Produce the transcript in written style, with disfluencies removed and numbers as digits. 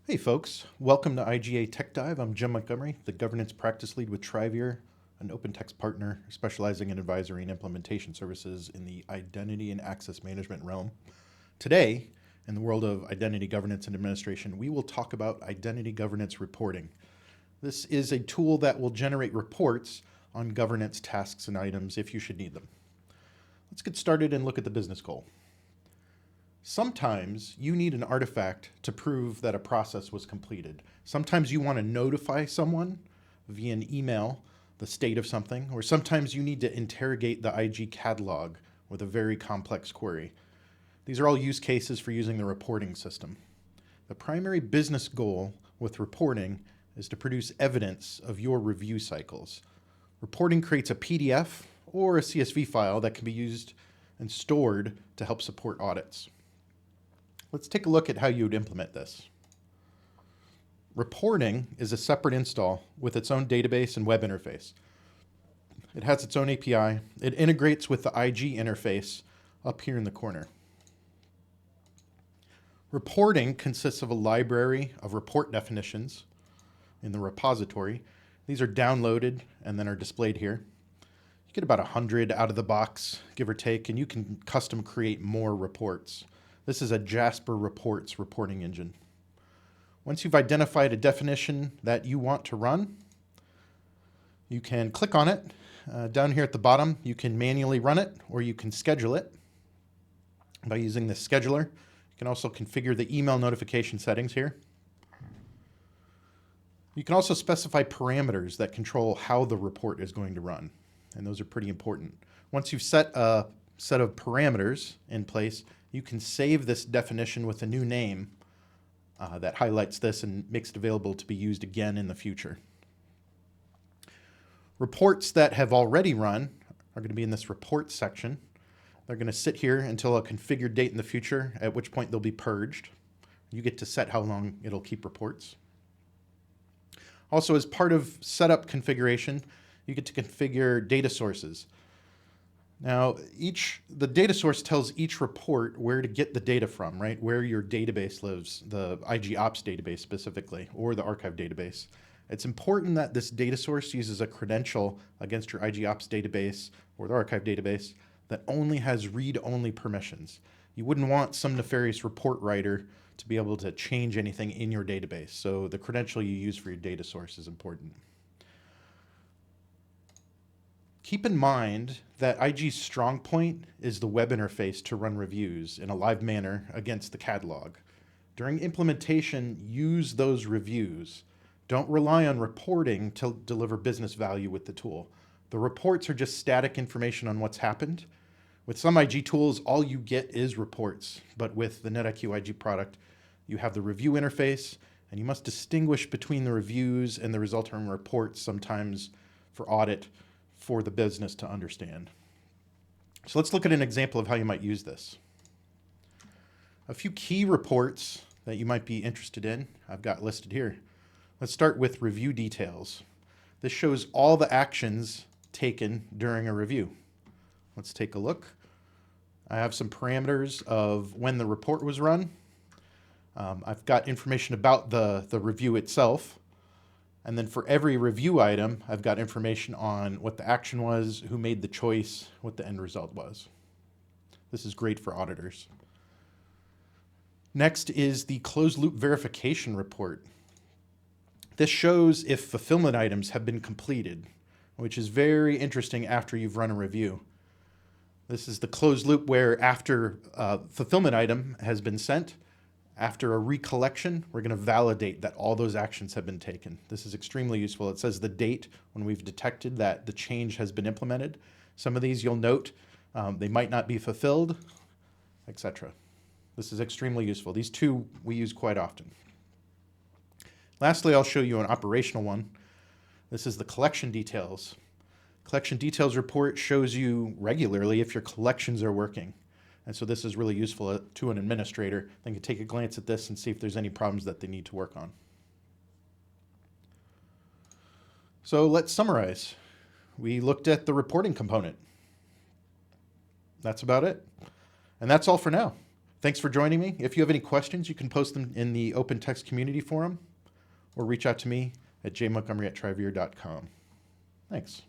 Hey folks, welcome to IGA Tech Dive. I'm Jim Montgomery, the governance practice lead with TriVir, an OpenText partner specializing in advisory and implementation services in the identity and access management realm. Today, in the world of identity governance and administration, we will talk about identity governance reporting. This is a tool that will generate reports on governance tasks and items if you should need them. Let's get started and look at the business goal. Sometimes you need an artifact to prove that a process was completed. Sometimes you want to notify someone via an email the state of something, or sometimes you need to interrogate the IG catalog with a very complex query. These are all use cases for using the reporting system. The primary business goal with reporting is to produce evidence of your review cycles. Reporting creates a PDF or a CSV file that can be used and stored to help support audits. Let's take a look at how you would implement this. Reporting is a separate install with its own database and web interface. It has its own API. It integrates with the IG interface up here in the corner. Reporting consists of a library of report definitions in the repository. These are downloaded and then are displayed here. You get about 100 out of the box, give or take, and you can custom create more reports. This is a Jasper Reports reporting engine. Once you've identified a definition that you want to run, you can click on it. Down here at the bottom, you can manually run it or you can schedule it by using the scheduler. You can also configure the email notification settings here. You can also specify parameters that control how the report is going to run, and those are pretty important. Once you've set a set of parameters in place, you can save this definition with a new name that highlights this and makes it available to be used again in the future. Reports that have already run are going to be in this report section. They're going to sit here until a configured date in the future, at which point they'll be purged. You get to set how long it'll keep reports. Also, as part of setup configuration, you get to configure data sources. Now, the data source tells each report where to get the data from, right? Where your database lives, the IG Ops database specifically, or the archive database. It's important that this data source uses a credential against your IG Ops database or the archive database that only has read-only permissions. You wouldn't want some nefarious report writer to be able to change anything in your database. So the credential you use for your data source is important. Keep in mind that IG's strong point is the web interface to run reviews in a live manner against the catalog. During implementation, use those reviews. Don't rely on reporting to deliver business value with the tool. The reports are just static information on what's happened. With some IG tools, all you get is reports, but with the NetIQ IG product, you have the review interface, and you must distinguish between the reviews and the resulting reports sometimes for audit, for the business to understand. So let's look at an example of how you might use this. A few key reports that you might be interested in, I've got listed here. Let's start with review details. This shows all the actions taken during a review. Let's take a look. I have some parameters of when the report was run. I've got information about the review itself. And then for every review item, I've got information on what the action was, who made the choice, what the end result was. This is great for auditors. Next is the closed loop verification report. This shows if fulfillment items have been completed, which is very interesting after you've run a review. This is the closed loop where after a fulfillment item has been sent, after a recollection, we're going to validate that all those actions have been taken. This is extremely useful. It says the date when we've detected that the change has been implemented. Some of these you'll note, they might not be fulfilled, etc. This is extremely useful. These two we use quite often. Lastly, I'll show you an operational one. This is the collection details. Collection details report shows you regularly if your collections are working. And so this is really useful to an administrator. They can take a glance at this and see if there's any problems that they need to work on. So let's summarize. We looked at the reporting component. That's about it. And that's all for now. Thanks for joining me. If you have any questions, you can post them in the OpenText community forum or reach out to me at jmontgomery@trivir.com. Thanks.